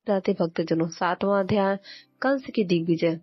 रहते भक्तजनों, 7वां अध्याय कंस की दिग्विजय।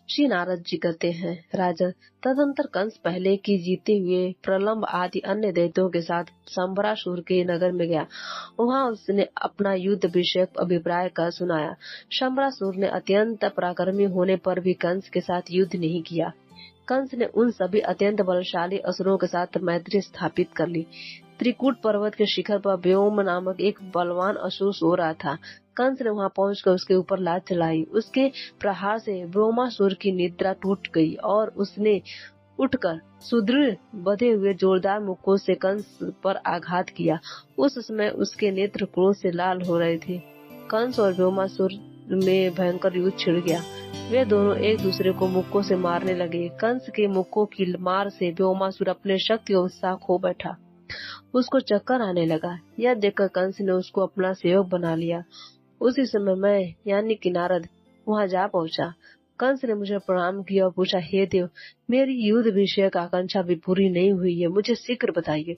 श्री नारद जी कहते हैं, राजन, तदंतर कंस पहले की जीते हुए प्रलंब आदि अन्य दैत्यों के साथ संबरासुर के नगर में गया। वहां उसने अपना युद्ध विषयक अभिप्राय का सुनाया। संबरासुर ने अत्यंत पराक्रमी होने पर भी कंस के साथ युद्ध नहीं किया। कंस ने उन सभी अत्यंत बलशाली असुरों के साथ मैत्री स्थापित कर ली। त्रिकूट पर्वत के शिखर पर व्योम नामक एक बलवान असुर सो रहा था। कंस ने वहां पहुंचकर उसके ऊपर लात चलाई। उसके प्रहार से व्योमासुर की निद्रा टूट गई और उसने उठकर सुदृढ़ बधे हुए जोरदार मुक्कों से कंस पर आघात किया। उस समय उसके नेत्र क्रोध से लाल हो रहे थे। कंस और व्योमासुर में भयंकर युद्ध छिड़ गया। वे दोनों एक दूसरे को मुक्कों से मारने लगे। कंस के मुक्कों की मार से व्योमासुर अपने शक्ति और उत्साह खो बैठा। उसको चक्कर आने लगा। यह देखकर कंस ने उसको अपना सेवक बना लिया। उसी समय मैं यानी कि नारद वहां जा पहुंचा। कंस ने मुझे प्रणाम किया और पूछा, हे देव, मेरी युद्ध विषयक आकांक्षा भी पूरी नहीं हुई है, मुझे शीघ्र बताइए,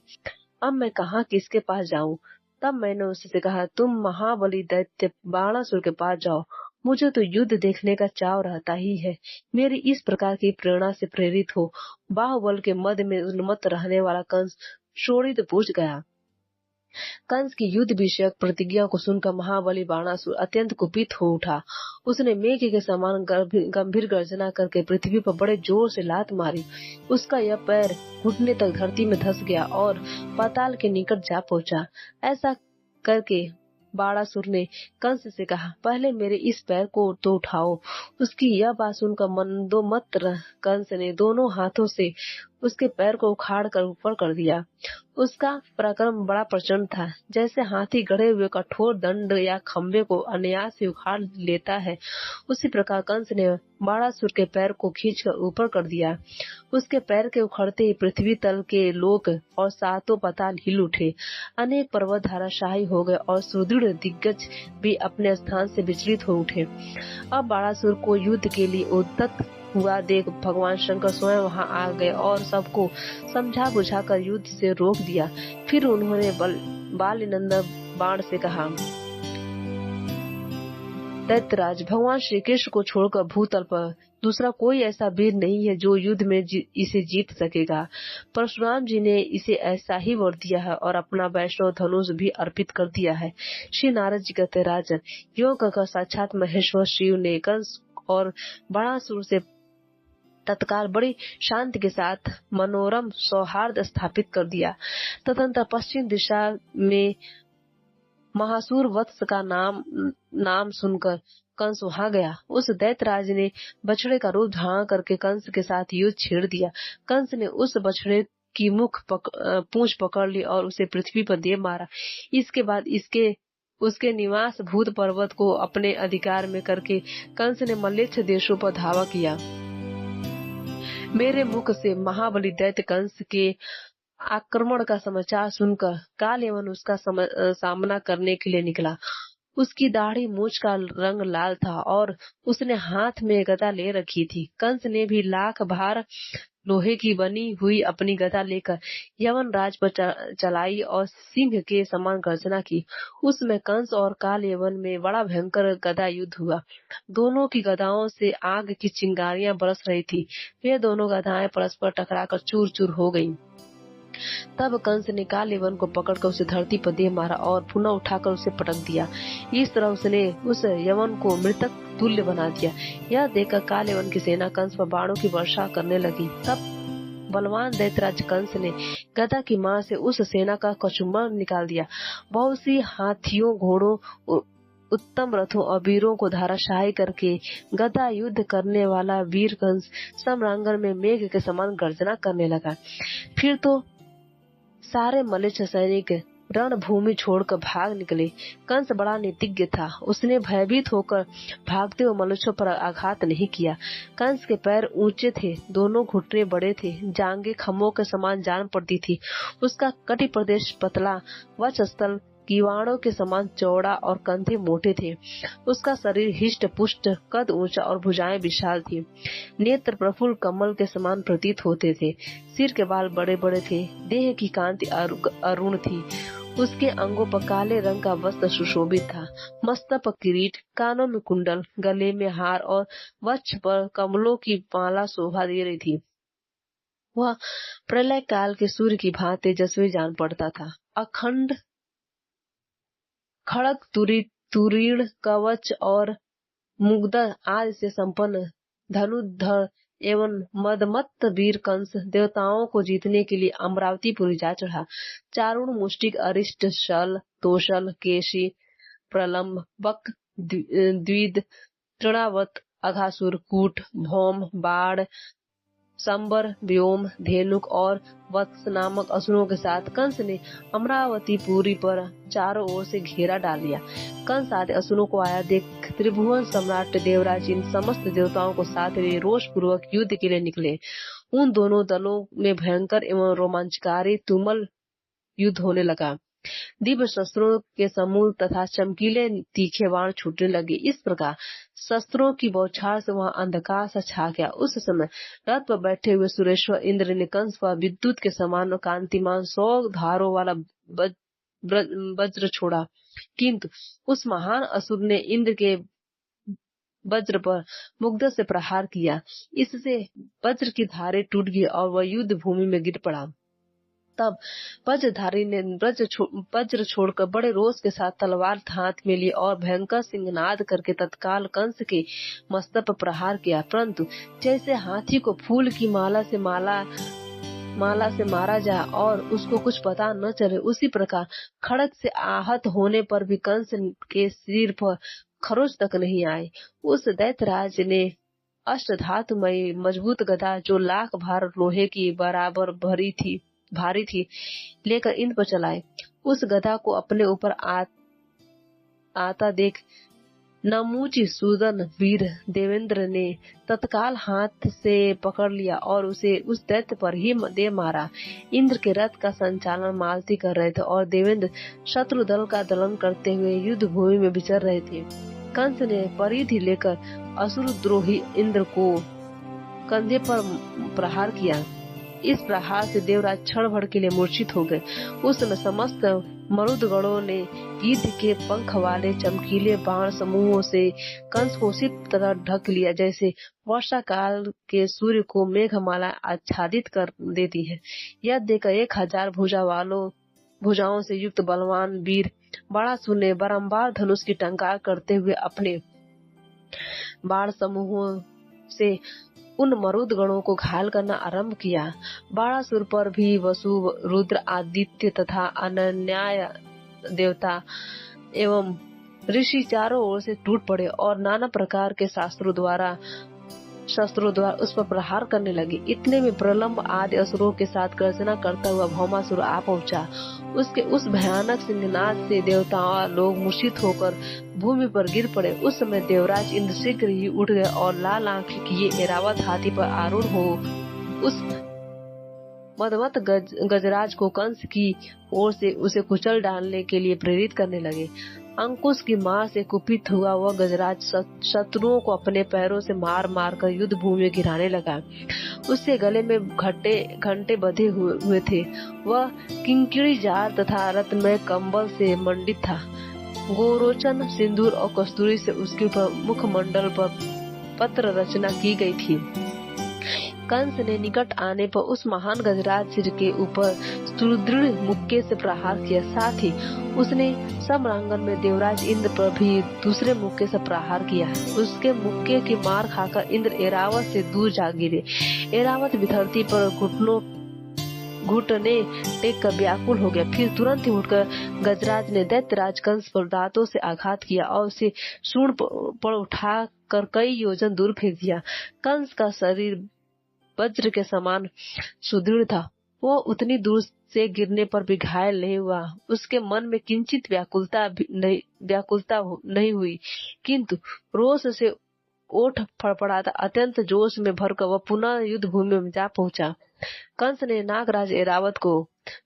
अब मैं कहाँ किसके पास जाऊं? तब मैंने उससे कहा, तुम महाबली दैत्य बाणासुर के पास जाओ। मुझे तो युद्ध देखने का चाव रहता ही है। मेरी इस प्रकार की प्रेरणा से प्रेरित हो बाहुबल के मद में उन्मत्त रहने वाला कंस शोणित पूछ गया। कंस की युद्ध विषयक प्रतिज्ञा को सुनकर महाबली बाणासुर अत्यंत कुपित हो उठा। उसने मेघ के समान गंभीर गर्जना करके पृथ्वी पर बड़े जोर से लात मारी। उसका यह पैर घुटने तक धरती में धंस गया और पाताल के निकट जा पहुंचा। ऐसा करके बाणासुर ने कंस से कहा, पहले मेरे इस पैर को तो उठाओ। उसकी यह बात सुनकर मंदोमत्त कंस ने दोनों हाथों से उसके पैर को उखाड़ कर ऊपर कर दिया। उसका पराक्रम बड़ा प्रचंड था। जैसे हाथी गढ़े हुए कठोर दंड या खंबे को अनायास से उखाड़ लेता है, उसी प्रकार कंस ने बाणासुर के पैर को खींचकर ऊपर कर दिया। उसके पैर के उखड़ते ही पृथ्वी तल के लोक और सातों पाताल हिल उठे। अनेक पर्वत धराशायी हो गए और सुदृढ़ दिग्गज भी अपने स्थान से विचलित हो उठे। अब बाणासुर को युद्ध के लिए उद्यत हुआ देख भगवान शंकर स्वयं वहां आ गए और सबको समझा बुझाकर युद्ध से रोक दिया। फिर उन्होंने बालीनंदन बाण से कहा, दैत्यराज, भगवान श्री कृष्ण को छोड़कर भूतल पर दूसरा कोई ऐसा वीर नहीं है जो युद्ध में इसे जीत सकेगा। परशुराम जी ने इसे ऐसा ही वर दिया है और अपना वैष्णव धनुष भी अर्पित कर दिया है। श्री नारद जी कहते, राजन, यो कहकर साक्षात महेश्वर शिव ने कंस और बाणासुर से तत्काल बड़ी शांति के साथ मनोरम सौहार्द स्थापित कर दिया। तदंतर पश्चिम दिशा में महासुर वत्स का नाम सुनकर कंस वहां गया। उस दैत्यराज ने बछड़े का रूप धारण करके कंस के साथ युद्ध छेड़ दिया। कंस ने उस बछड़े की पूंछ पकड़ ली और उसे पृथ्वी पर दे मारा। इसके बाद उसके निवास भूत पर्वत को अपने अधिकार में करके कंस ने मलेच्छ देशों पर धावा किया। मेरे मुख से महाबली दैत्य कंस के आक्रमण का समाचार सुनकर कालयवन उसका सामना करने के लिए निकला। उसकी दाढ़ी मूछ का रंग लाल था और उसने हाथ में गदा ले रखी थी। कंस ने भी लाख भार लोहे की बनी हुई अपनी गदा लेकर यवन राज पर चलाई और सिंह के समान गर्जना की। उसमें कंस और कालयवन में बड़ा भयंकर गदा युद्ध हुआ। दोनों की गदाओं से आग की चिंगारियां बरस रही थी। वे दोनों गदाएं परस्पर टकराकर चूर चूर हो गईं। तब कंस ने कालयवन को पकड़कर उसे धरती पर दे मारा और पुनः उठाकर उसे पटक दिया। इस तरह उसने उस यवन को मृतक तुल्य बना दिया। यह देखकर कालयवन की सेना कंस पर बाणों की वर्षा करने लगी। तब बलवान दैत्यराज कंस ने गदा की मार से उस सेना का कचुम्बर निकाल दिया। बहुत सी हाथियों, घोड़ों, उत्तम रथों और वीरों को धाराशायी करके गदा युद्ध करने वाला वीर कंस सम्रांगण में मेघ के समान गर्जना करने लगा। फिर तो सारे मलेच्छ सैनिक रणभूमि छोड़कर भाग निकले। कंस बड़ा नीतिज्ञ था। उसने भयभीत होकर भागते हुए मलेच्छों पर आघात नहीं किया। कंस के पैर ऊंचे थे, दोनों घुटने बड़े थे, जांघें खम्भों के समान जान पड़ती थी। उसका कटी प्रदेश पतला, वक्षस्थल कीवाणों के समान चौड़ा और कंधे मोटे थे। उसका शरीर हिष्ट पुष्ट, कद ऊंचा और भुजाएं विशाल थी। नेत्र प्रफुल्ल कमल के समान प्रतीत होते थे। सिर के बाल बड़े बड़े थे। देह की कांति अरुण थी। उसके अंगों पर काले रंग का वस्त्र सुशोभित था। मस्तक पर किरीट, कानों में कुंडल, गले में हार और वक्ष पर कमलों की माला शोभा दे रही थी। वह प्रलय काल के सूर्य की भांति तेजस्वी जान पड़ता था। अखंड खड़ग तुरीण कवच और मुग्ध आदि से संपन्न धनुर्धर एवं मदमत्त वीर कंस देवताओं को जीतने के लिए अमरावतीपुरी जा चढ़ा। चारुण मुष्टिक अरिष्ट शल तोषल केशी प्रलम्ब बक द्विद तृणावत अघासुर कूट भौम बाण संबर व्योम धेनुक और वत्स नामक असुरों के साथ कंस ने अमरावतीपुरी पर चारों ओर से घेरा डाल लिया। कंस आदि असुरों को आया देख त्रिभुवन सम्राट देवराज इन समस्त देवताओं को साथ लिए रोष पूर्वक युद्ध के लिए निकले। उन दोनों दलों में भयंकर एवं रोमांचकारी तुमुल युद्ध होने लगा। दिव्य शस्त्रों के समूल तथा चमकीले तीखे बाण छूटने लगे। इस प्रकार शस्त्रों की बौछार से वहां अंधकार सा छा गया। उस समय रथ पर बैठे हुए सुरेश्वर इंद्र ने कंस पर विद्युत के समान कांतिमान 100 धारों वाला वज्र छोड़ा, किंतु उस महान असुर ने इंद्र के वज्र पर मुग्ध से प्रहार किया। इससे वज्र की धारें टूट गई और वह युद्ध भूमि में गिर पड़ा। तब वज्रधारी ने वज्र छोड़कर बड़े रोष के साथ तलवार हाथ में ली और भयंकर सिंहनाद करके तत्काल कंस के मस्तक पर प्रहार किया। परंतु जैसे हाथी को फूल की माला से मारा जाए और उसको कुछ पता न चले, उसी प्रकार खड़ग से आहत होने पर भी कंस के सिर पर खरोच तक नहीं आए। उस दैत्यराज ने अष्टधातुमयी मजबूत गदा, जो लाख भार लोहे की बराबर भारी थी, लेकर इंद्र पर चलाए। उस गदा को अपने ऊपर आता देख नमूची सूदन वीर देवेंद्र ने तत्काल हाथ से पकड़ लिया और उसे उस दैत्य पर ही दे मारा। इंद्र के रथ का संचालन मालती कर रहे थे और देवेंद्र शत्रु दल का दलन करते हुए युद्ध भूमि में विचर रहे थे। कंस ने परिधि लेकर असुर द्रोही इंद्र को कंधे पर प्रहार किया। इस प्रहार से देवराज क्षण भर के लिए मूर्छित हो गए। उस समय समस्त मरुदगणों ने गिद्ध के पंख वाले चमकीले बाण समूहों से कंस को उसी तरह ढक लिया जैसे वर्षा काल के सूर्य को मेघमाला आच्छादित कर देती है। यह देखकर 1000 भुजाओं से युक्त बलवान वीर बाणासुर ने बारंबार धनुष की टंकार करते हुए अपने बाण समूहों से उन मरुदगणों को घायल करना आरंभ किया। बाणासुर पर भी वसु, रुद्र, आदित्य तथा अनन्याय देवता एवं ऋषि चारों ओर से टूट पड़े और नाना प्रकार के शस्त्रों द्वारा उस पर प्रहार करने लगे। इतने में प्रलम्ब आदि असुरों के साथ गर्जना करता हुआ भौमासुर आ पहुंचा। उसके उस भयानक सिंहनाद से देवताओं लोग मूर्छित होकर भूमि पर गिर पड़े। उस समय देवराज इंद्र शीघ्र ही उठ गए और लाल आंखें किए ऐरावत हाथी पर आरूढ़ हो उस मदमत गजराज को कंस की ओर से उसे कुचल डालने के लिए प्रेरित करने लगे। अंकुश की मार से कुपित हुआ वह गजराज शत्रुओं को अपने पैरों से मार मार कर युद्ध भूमि में गिराने लगा। उसके गले में घंटे बंधे हुए थे। वह किंकिणी जार तथा रत्नमय कंबल से मंडित था। गोरोचन, सिंदूर और कस्तूरी से उसके मुखमंडल पर पत्र रचना की गई थी। कंस ने निकट आने पर उस महान गजराज सिर के ऊपर सुदृढ़ मुक्के से प्रहार किया। साथ ही उसने सम्रांगण में देवराज इंद्र पर भी दूसरे मुक्के से प्रहार किया। उसके मुक्के की मार खाकर इंद्र ऐरावत से दूर जा गिरे। ऐरावत धरती पर घुटने टेक कर व्याकुल हो गया। फिर तुरंत ही उठकर गजराज ने दैत्यराज कंस पर दांतों से आघात किया और उसे सूंड पर उठा कर कई योजन दूर फेंक दिया। कंस का शरीर वज्र के समान सुदृढ़ था। वो उतनी दूर से गिरने पर भी घायल नहीं हुआ। उसके मन में किंचित व्याकुलता नहीं हुई, किंतु रोष से ओठ फड़फड़ाता अत्यंत जोश में भरकर वह पुनः युद्ध भूमि में जा पहुंचा। कंस ने नागराज ऐरावत को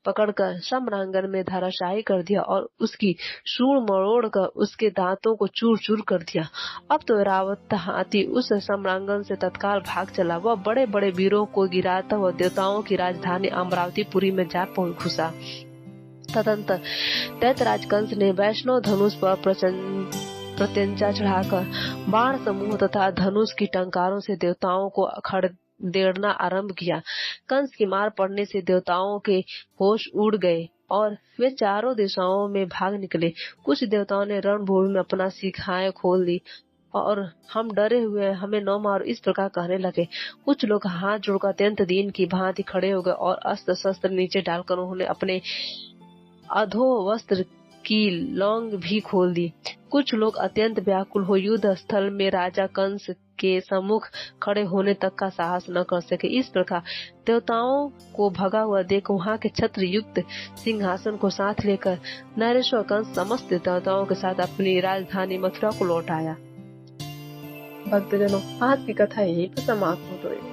पकड़कर सम्रांगण में धराशायी कर दिया और उसकी सूंड मरोड़ कर उसके दांतों को चूर चूर कर दिया। अब तो ऐरावत हाथी उस सम्रांगण से तत्काल भाग चला। वह बड़े बड़े वीरों को गिराता हुआ देवताओं की राजधानी अमरावतीपुरी में जा पहुंच घुसा। तदंतर दैत्यराज कंस ने वैष्णव धनुष पर प्रत्यंचा चढ़ाकर बाण समूह तथा धनुष की टंकारों से देवताओं को खदेड़ना आरंभ किया। कंस की मार पड़ने से देवताओं के होश उड़ गए और वे चारों दिशाओं में भाग निकले। कुछ देवताओं ने रणभूमि में अपना शिखाएं खोल दी और हम डरे हुए हमें न मारो इस प्रकार कहने लगे। कुछ लोग हाथ जोड़कर अत्यंत दीन की भांति खड़े हो गए और अस्त्र शस्त्र नीचे डालकर उन्होंने अपने अधो वस्त्र की लौंग भी खोल दी। कुछ लोग अत्यंत व्याकुल हो युद्ध स्थल में राजा कंस के सम्मुख खड़े होने तक का साहस न कर सके। इस प्रकार देवताओं को भगा हुआ देख वहां के छत्र युक्त सिंहासन को साथ लेकर नरेश्वर कंस समस्त देवताओं के साथ अपनी राजधानी मथुरा को लौट आया। भक्तजनों, आज की कथा यहीं पर समाप्त हो गई।